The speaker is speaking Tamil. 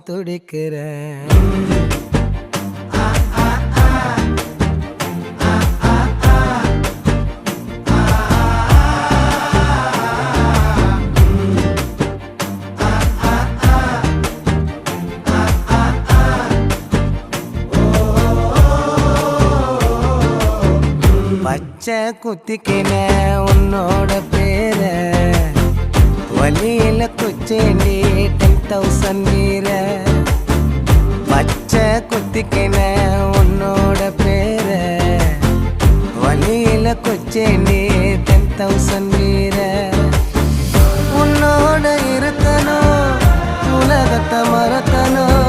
துடிக்கிறேன். பச்சை குத்திக்கின உன்னோட பேர வலியில குச்சேண்டி 10,000 வீர. பச்சை குத்திக்கின உன்னோட பேர வலியில குச்சேண்டி 10,000 வீர. உன்னோட இருக்கணும் உலகத்தை மறக்கணும்